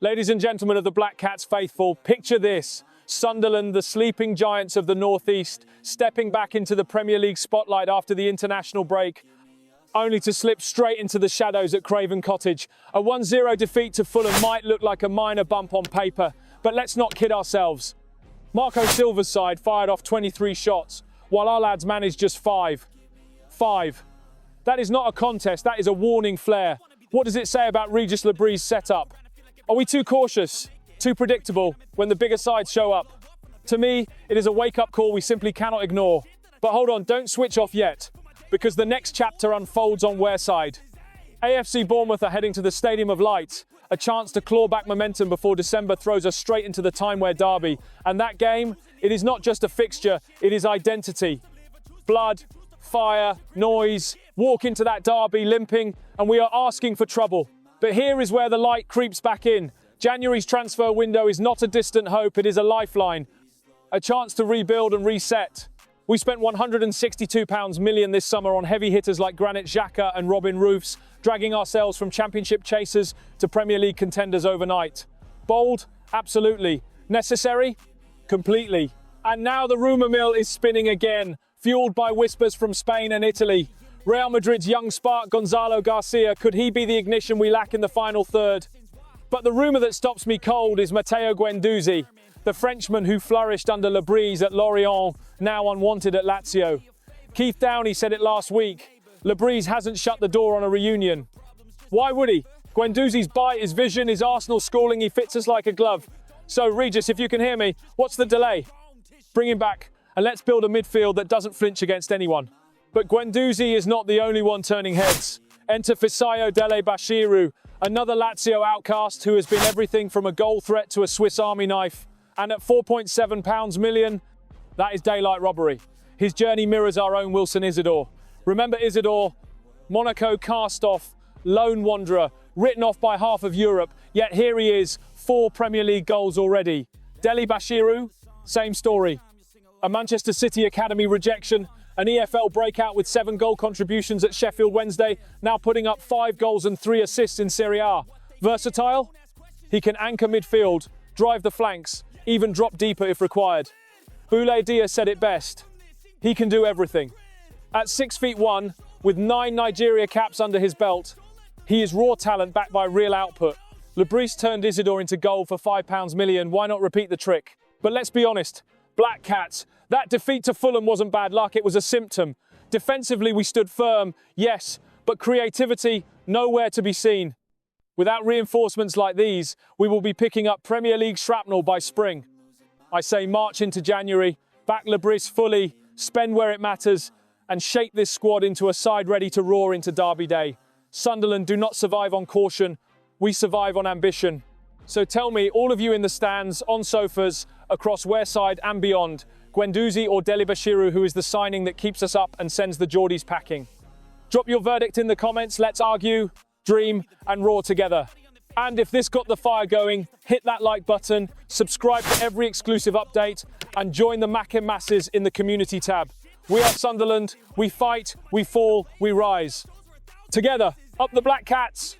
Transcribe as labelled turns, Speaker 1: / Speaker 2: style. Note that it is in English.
Speaker 1: Ladies and gentlemen of the Black Cats faithful, picture this. Sunderland, the sleeping giants of the Northeast, stepping back into the Premier League spotlight after the international break, only to slip straight into the shadows at Craven Cottage. A 1-0 defeat to Fulham might look like a minor bump on paper, but let's not kid ourselves. Marco Silva's side fired off 23 shots, while our lads managed just 5. That is not a contest, that is a warning flare. What does it say about Regis Lebris's setup? Are we too cautious, too predictable when the bigger sides show up? To me, it is a wake-up call we simply cannot ignore. But hold on, don't switch off yet, because the next chapter unfolds on Wearside. AFC Bournemouth are heading to the Stadium of Light, a chance to claw back momentum before December throws us straight into the Timeware derby. And that game, it is not just a fixture, it is identity. Blood, fire, noise, walk into that derby limping, and we are asking for trouble. But here is where the light creeps back in. January's transfer window is not a distant hope, it is a lifeline. A chance to rebuild and reset. We spent £162 million this summer on heavy hitters like Granit Xhaka and Robin Roofs, dragging ourselves from championship chasers to Premier League contenders overnight. Bold? Absolutely. Necessary? Completely. And now the rumour mill is spinning again, fueled by whispers from Spain and Italy. Real Madrid's young spark, Gonzalo Garcia, could he be the ignition we lack in the final third? But the rumour that stops me cold is Matteo Guendouzi, the Frenchman who flourished under Lebris at Lorient, now unwanted at Lazio. Keith Downey said it last week. Lebris hasn't shut the door on a reunion. Why would he? Guendouzi's bite, his vision, his Arsenal schooling, he fits us like a glove. So Regis, if you can hear me, what's the delay? Bring him back and let's build a midfield that doesn't flinch against anyone. But Guendouzi is not the only one turning heads. Enter Fisayo Dele Bashiru, another Lazio outcast who has been everything from a goal threat to a Swiss Army knife. And at £4.7 million, that is daylight robbery. His journey mirrors our own Wilson Isidor. Remember Isidor? Monaco cast-off, lone wanderer, written off by half of Europe, yet here he is, 4 Premier League goals already. Dele Bashiru, same story. A Manchester City Academy rejection, an EFL breakout with 7 goal contributions at Sheffield Wednesday, now putting up 5 goals and 3 assists in Serie A. Versatile? He can anchor midfield, drive the flanks, even drop deeper if required. Boulaye Dia said it best. He can do everything. At 6'1", with 9 Nigeria caps under his belt, he is raw talent backed by real output. Lebris turned Isidor into goal for £5 million. Why not repeat the trick? But let's be honest, Black Cats, that defeat to Fulham wasn't bad luck, it was a symptom. Defensively, we stood firm, yes, but creativity, nowhere to be seen. Without reinforcements like these, we will be picking up Premier League shrapnel by spring. I say march into January, back Lebris fully, spend where it matters, and shape this squad into a side ready to roar into Derby Day. Sunderland do not survive on caution, we survive on ambition. So tell me, all of you in the stands, on sofas, across Wearside and beyond, Guendouzi or Dele Bashiru, who is the signing that keeps us up and sends the Geordies packing? Drop your verdict in the comments, let's argue, dream and roar together. And if this got the fire going, hit that like button, subscribe to every exclusive update and join the Mackem masses in the community tab. We are Sunderland, we fight, we fall, we rise. Together, up the Black Cats!